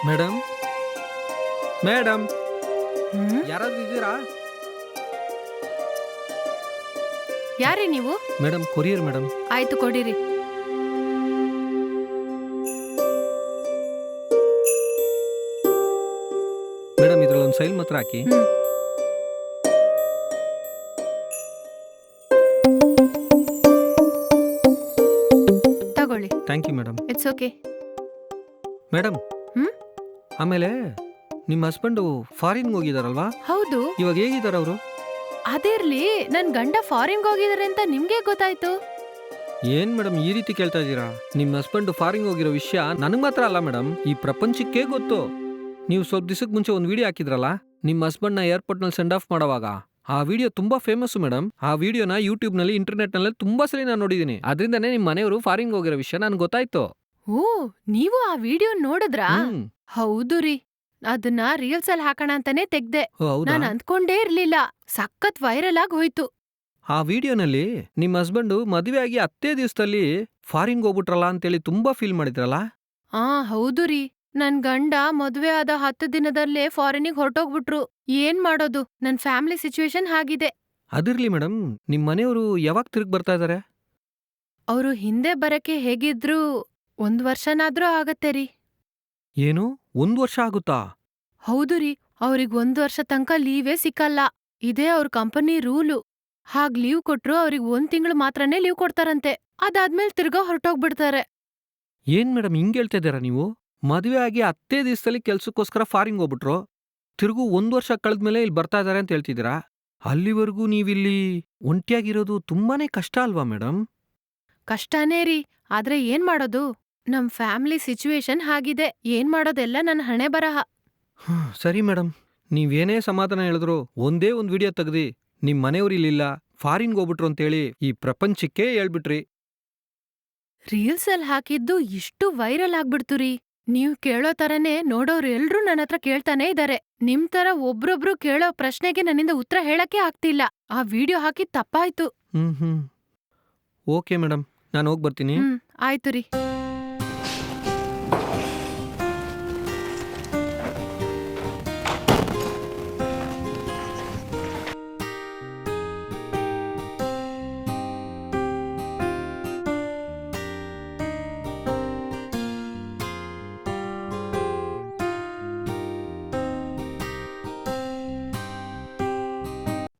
Madam madam ಹ್ಮ್ ಯಾರಾದ್ರೂ ಇದ್ದೀರಾ? ಯಾರೀ ನೀವು? Madam courier madam. ಆಯ್ತು ಕೊಡಿರಿ. ಮೇಡಮ್ ಇದ್ರಲ್ಲಿ ಒಂದು ಸೈಲ್ ಮಾತ್ರ ಹಾಕಿ. ಹ್ಮ್ ತಗೊಳ್ಳಿ. Thank you madam. It's okay. Madam ಹ್ಮ್ ಆಮೇಲೆ ನಿಮ್ಮ ಹಸ್ಬೆಂಡು ಫಾರಿನ್ಗೆ ಹೋಗಿದಾರಲ್ವಾ? ಹೌದು. ಇವಾಗ ಹೇಗಿದ್ದಾರೆ ಅವರು? ಅದಿರ್ಲಿ, ನನ್ ಗಂಡ ಫಾರಿನ್ಗೆ ಹೋಗಿದಾರೆ ಅಂತ ನಿಮ್ಗೆ ಗೊತ್ತಾಯ್ತು? ಏನ್ ಮೇಡಮ್ ಈ ರೀತಿ ಕೇಳ್ತಾ ಇದ್ದೀರಾ? ನಿಮ್ಮ ಹಸ್ಬೆಂಡ್ ಫಾರಿನ್ಗೆ ಹೋಗಿರೋ ವಿಷಯ ನನಗೆ ಮಾತ್ರ ಅಲ್ಲ ಮೇಡಮ್, ಈ ಪ್ರಪಂಚಕ್ಕೇ ಗೊತ್ತು. ನೀವು ಸ್ವಲ್ಪ ದಿವಸಕ್ಕೆ ಮುಂಚೆ ಒಂದು ವಿಡಿಯೋ ಹಾಕಿದ್ರಲ್ಲ, ನಿಮ್ಮ ಹಸ್ಬೆಂಡ್ನ ಏರ್ಪೋರ್ಟ್ನಲ್ಲಿ ಸೆಂಡ್ ಆಫ್ ಮಾಡೋವಾಗ. ಆ ವಿಡಿಯೋ ತುಂಬಾ ಫೇಮಸ್ ಮೇಡಮ್. ಆ ವಿಡಿಯೋನ ಯೂಟ್ಯೂಬ್ನಲ್ಲಿ ಇಂಟರ್ನೆಟ್ನಲ್ಲಿ ತುಂಬಾ ಸಲ ನಾನು ನೋಡಿದ್ದೀನಿ. ಅದರಿಂದನೇ ನಿಮ್ಮ ಮನೆಯವರು ಫಾರಿನ್ಗೆ ಹೋಗಿರೋ ವಿಷಯ ನನಗೆ ಗೊತ್ತಾಯ್ತು. ಓ, ನೀವು ಆ ವಿಡಿಯೋ ನೋಡಿದ್ರಾ? ಹ್ಮ್. ಹೌದು ರೀ, ಅದನ್ನ ರೀಲ್ಸ್ ಅಲ್ಲಿ ಹಾಕೋಣ ಅಂತಾನೆ ತೆಗ್ದೆ. ಓ, ಹೌದಾ? ನಾನ್ ಅಂದ್ಕೊಂಡೇ ಇರ್ಲಿಲ್ಲ, ಸಖತ್ ವೈರಲ್ ಆಗಿ ಹೋಯ್ತು. ಆ ವಿಡಿಯೋನಲ್ಲಿ ನಿಮ್ಮ ಹಸ್ಬೆಂಡು ಮದುವೆ ಆಗಿ 10 ದಿವಸದಲ್ಲಿ ಫಾರಿನ್ಗೆ ಹೋಗ್ಬಿಟ್ರಲ್ಲ ಅಂತೇಳಿ ತುಂಬಾ ಫೀಲ್ ಮಾಡಿದ್ರಲ್ಲ? ಆ ಹೌದು ರೀ, ನನ್ ಗಂಡ ಮದ್ವೆ ಆದ 10 ದಿನದಲ್ಲೇ ಫಾರಿನಿಗ್ ಹೊರಟೋಗ್ಬಿಟ್ರು. ಏನ್ ಮಾಡೋದು, ನನ್ ಫ್ಯಾಮಿಲಿ ಸಿಚುವೇಶನ್ ಹಾಗಿದೆ. ಅದಿರ್ಲಿ ಮೇಡಮ್, ನಿಮ್ಮ ಮನೆಯವರು ಯಾವಾಗ ತಿರುಗಿ ಬರ್ತಾ ಇದಾರೆ? ಅವ್ರು ಹಿಂದೆ ಬರಕ್ಕೆ ಹೇಗಿದ್ರು 1 ವರ್ಷನಾದ್ರೂ ಆಗತ್ತೆ ರೀ. ಏನು 1 ವರ್ಷ ಆಗುತ್ತಾ? ಹೌದು ರೀ, ಅವ್ರಿಗ್ 1 ವರ್ಷ ತನಕ ಲೀವೇ ಸಿಕ್ಕಲ್ಲ. ಇದೇ ಅವ್ರ ಕಂಪನಿ ರೂಲು. ಹಾಗ್ ಲೀವ್ ಕೊಟ್ರು ಅವ್ರಿಗ್ 1 ತಿಂಗಳು ಮಾತ್ರನೇ ಲೀವ್ ಕೊಡ್ತಾರಂತೆ. ಅದಾದ್ಮೇಲೆ ತಿರ್ಗಾ ಹೊರಟೋಗ್ಬಿಡ್ತಾರೆ. ಏನ್ ಮೇಡಮ್ ಹಿಂಗ್ ಹೇಳ್ತಾ ಇದ್ದೀರಾ ನೀವು? ಮದುವೆ ಆಗಿ 10 ದಿವಸದಲ್ಲಿ ಕೆಲ್ಸಕ್ಕೋಸ್ಕರ ಫಾರಿನ್ಗೆ ಹೋಗ್ಬಿಟ್ರು, ತಿರುಗು 1 ವರ್ಷ ಕಳೆದ್ಮೇಲೆ ಇಲ್ಲಿ ಬರ್ತಾ ಇದಾರೆ ಅಂತ ಹೇಳ್ತಿದ್ದೀರಾ? ಅಲ್ಲಿವರೆಗೂ ನೀವಿಲ್ಲಿ ಒಂಟಿಯಾಗಿರೋದು ತುಂಬಾನೇ ಕಷ್ಟ ಅಲ್ವಾ ಮೇಡಮ್? ಕಷ್ಟನೇ ರೀ, ಆದ್ರೆ ಏನ್ ಮಾಡೋದು? ನಮ್ ಫ್ಯಾಮಿಲಿ ಸಿಚುವೇಶನ್ ಹಾಗಿದೆ. ಏನ್ ಮಾಡೋದೆಲ್ಲ ನನ್ ಹಣೆ ಬರಹ. ಸರಿ ಮೇಡಮ್, ನೀವೇನೇ ಸಮಾಧಾನ ಹೇಳಿದ್ರು ಒಂದೇ ಒಂದು ವಿಡಿಯೋ ತೆಗ್ದಿ ನಿಮ್ ಮನೆಯವ್ರು ಇಲ್ಲಿಲ್ಲ, ಫಾರಿನ್ಗೆ ಹೋಗ್ಬಿಟ್ರು ಅಂತೇಳಿ ಈ ಪ್ರಪಂಚಕ್ಕೆ ಹೇಳ್ಬಿಟ್ರಿ. ರೀಲ್ಸ್ ಅಲ್ಲಿ ಹಾಕಿದ್ದು ಇಷ್ಟು ವೈರಲ್ ಆಗ್ಬಿಡ್ತು ರೀ. ನೀವ್ ಕೇಳೋ ತರನೇ ನೋಡೋರು ಎಲ್ರೂ ನನ್ನತ್ರ ಕೇಳ್ತಾನೆ ಇದಾರೆ. ನಿಮ್ ತರ ಒಬ್ರೊಬ್ರು ಕೇಳೋ ಪ್ರಶ್ನೆಗೆ ನನ್ನಿಂದ ಉತ್ತರ ಹೇಳಕ್ಕೆ ಆಗ್ತಿಲ್ಲ. ಆ ವಿಡಿಯೋ ಹಾಕಿದ್ ತಪ್ಪಾಯ್ತು. ಓಕೆ ಮೇಡಮ್, ನಾನು ಹೋಗ್ಬರ್ತೀನಿ. ಆಯ್ತು ರೀ.